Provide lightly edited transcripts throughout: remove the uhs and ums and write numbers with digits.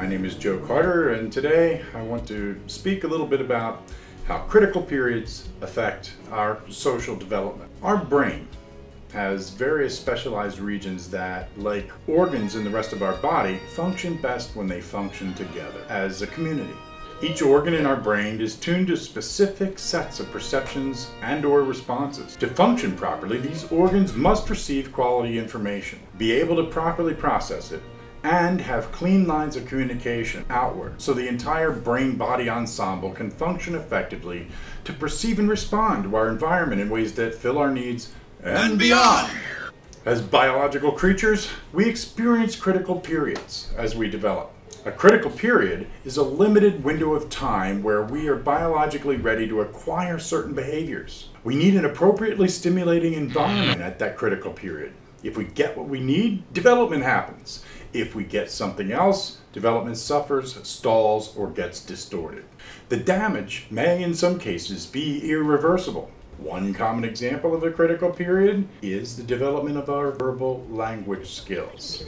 name is Joe Carter, and today I want to speak a little bit about how critical periods affect our social development. Our brain has various specialized regions that, like organs in the rest of our body, function best when they function together as a community. Each organ in our brain is tuned to specific sets of perceptions and/or responses. To function properly, these organs must receive quality information, be able to properly process it, and have clean lines of communication outward so the entire brain-body ensemble can function effectively to perceive and respond to our environment in ways that fill our needs and beyond. As biological creatures, we experience critical periods as we develop. A critical period is a limited window of time where we are biologically ready to acquire certain behaviors. We need an appropriately stimulating environment at that critical period. If we get what we need, development happens. If we get something else, development suffers, stalls, or gets distorted. The damage may, in some cases, be irreversible. One common example of a critical period is the development of our verbal language skills.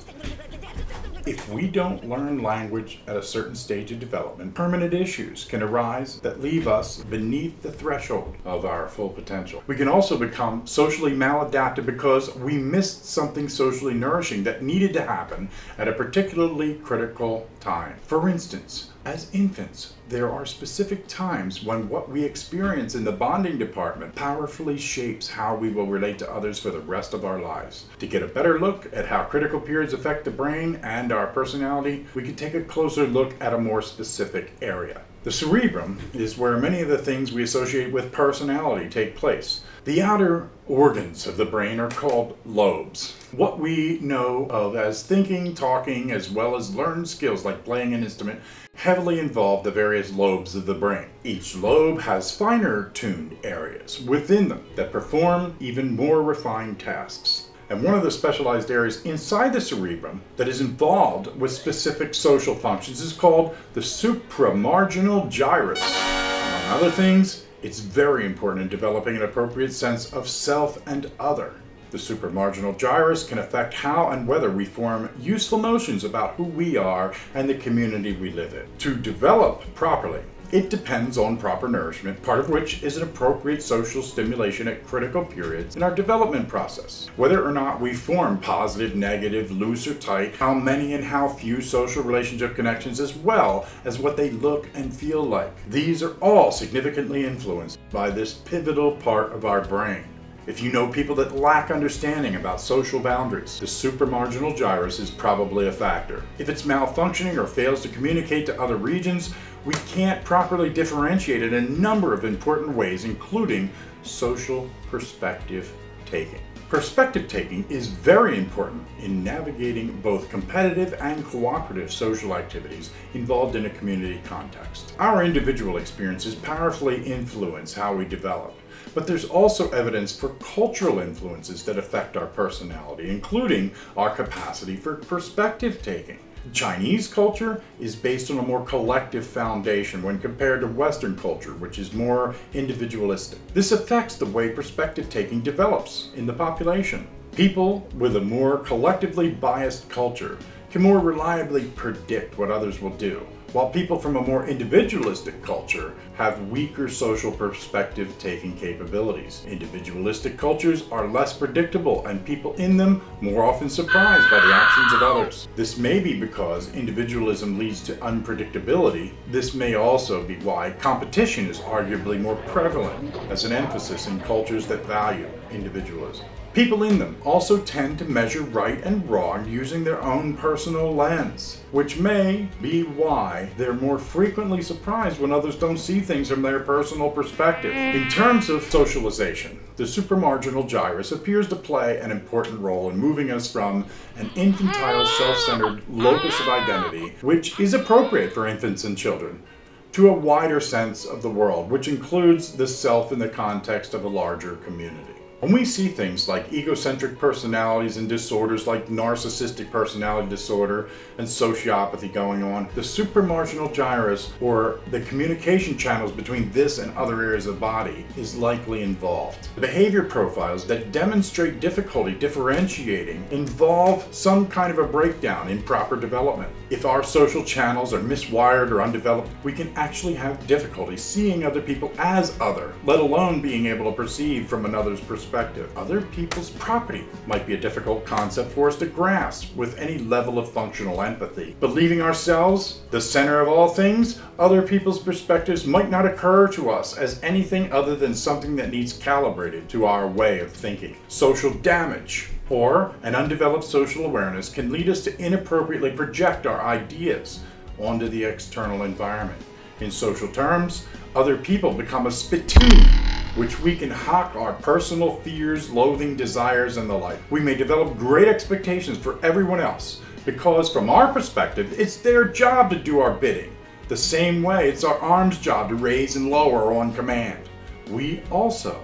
If we don't learn language at a certain stage of development, permanent issues can arise that leave us beneath the threshold of our full potential. We can also become socially maladapted because we missed something socially nourishing that needed to happen at a particularly critical time. For instance, as infants, there are specific times when what we experience in the bonding department powerfully shapes how we will relate to others for the rest of our lives. To get a better look at how critical periods affect the brain and our personality, we can take a closer look at a more specific area. The cerebrum is where many of the things we associate with personality take place. The outer organs of the brain are called lobes. What we know of as thinking, talking, as well as learned skills like playing an instrument heavily involve the various lobes of the brain. Each lobe has finer tuned areas within them that perform even more refined tasks. And one of the specialized areas inside the cerebrum that is involved with specific social functions is called the supramarginal gyrus. Among other things, it's very important in developing an appropriate sense of self and other. The supramarginal gyrus can affect how and whether we form useful notions about who we are and the community we live in. To develop properly, it depends on proper nourishment, part of which is an appropriate social stimulation at critical periods in our development process. Whether or not we form positive, negative, loose or tight, how many and how few social relationship connections, as well as what they look and feel like. These are all significantly influenced by this pivotal part of our brain. If you know people that lack understanding about social boundaries, the supramarginal gyrus is probably a factor. If it's malfunctioning or fails to communicate to other regions, we can't properly differentiate it in a number of important ways, including social perspective taking. Perspective taking is very important in navigating both competitive and cooperative social activities involved in a community context. Our individual experiences powerfully influence how we develop, but there's also evidence for cultural influences that affect our personality, including our capacity for perspective taking. Chinese culture is based on a more collective foundation when compared to Western culture, which is more individualistic. This affects the way perspective taking develops in the population. People with a more collectively biased culture can more reliably predict what others will do, while people from a more individualistic culture have weaker social perspective taking capabilities. Individualistic cultures are less predictable and people in them more often surprised by the actions of others. This may be because individualism leads to unpredictability. This may also be why competition is arguably more prevalent as an emphasis in cultures that value individualism. People in them also tend to measure right and wrong using their own personal lens, which may be why they're more frequently surprised when others don't see things from their personal perspective. In terms of socialization, the supramarginal gyrus appears to play an important role in moving us from an infantile, self-centered locus of identity, which is appropriate for infants and children, to a wider sense of the world, which includes the self in the context of a larger community. When we see things like egocentric personalities and disorders like narcissistic personality disorder and sociopathy going on, the supramarginal gyrus, or the communication channels between this and other areas of the body, is likely involved. The behavior profiles that demonstrate difficulty differentiating involve some kind of a breakdown in proper development. If our social channels are miswired or undeveloped, we can actually have difficulty seeing other people as other, let alone being able to perceive from another's perspective. Other people's property might be a difficult concept for us to grasp with any level of functional empathy. Believing ourselves the center of all things, other people's perspectives might not occur to us as anything other than something that needs calibrated to our way of thinking. Social damage, or an undeveloped social awareness, can lead us to inappropriately project our ideas onto the external environment. In social terms, other people become a spittoon which we can hawk our personal fears, loathing, desires, and the like. We may develop great expectations for everyone else because from our perspective, it's their job to do our bidding. The same way it's our arm's job to raise and lower on command. We also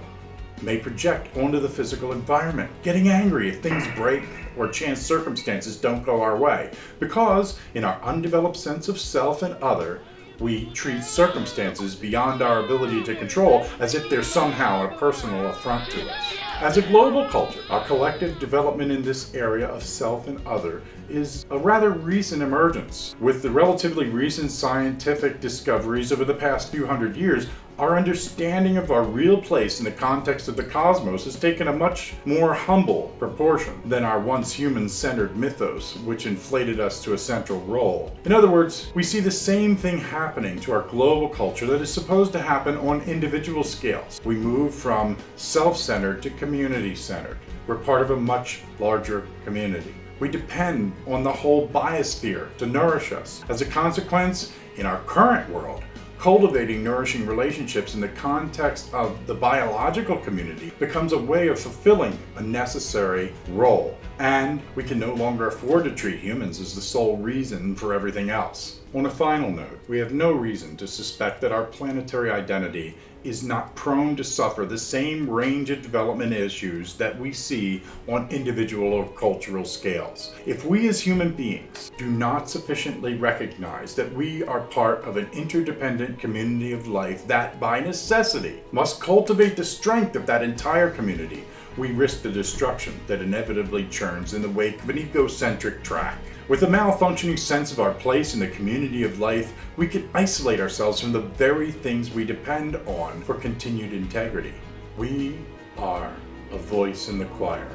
may project onto the physical environment, getting angry if things break or chance circumstances don't go our way, because in our undeveloped sense of self and other, we treat circumstances beyond our ability to control as if they're somehow a personal affront to us. As a global culture, our collective development in this area of self and other is a rather recent emergence. With the relatively recent scientific discoveries over the past few hundred years, our understanding of our real place in the context of the cosmos has taken a much more humble proportion than our once human-centered mythos, which inflated us to a central role. In other words, we see the same thing happening to our global culture that is supposed to happen on individual scales. We move from self-centered to community-centered. We're part of a much larger community. We depend on the whole biosphere to nourish us. As a consequence, in our current world, cultivating nourishing relationships in the context of the biological community becomes a way of fulfilling a necessary role, and we can no longer afford to treat humans as the sole reason for everything else. On a final note, we have no reason to suspect that our planetary identity is not prone to suffer the same range of development issues that we see on individual or cultural scales. If we as human beings do not sufficiently recognize that we are part of an interdependent community of life that, by necessity, must cultivate the strength of that entire community, we risk the destruction that inevitably churns in the wake of an egocentric track. With a malfunctioning sense of our place in the community of life, we can isolate ourselves from the very things we depend on for continued integrity. We are a voice in the choir,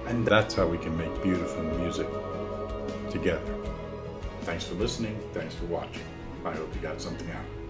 and that's how we can make beautiful music together. Thanks for listening. Thanks for watching. I hope you got something out.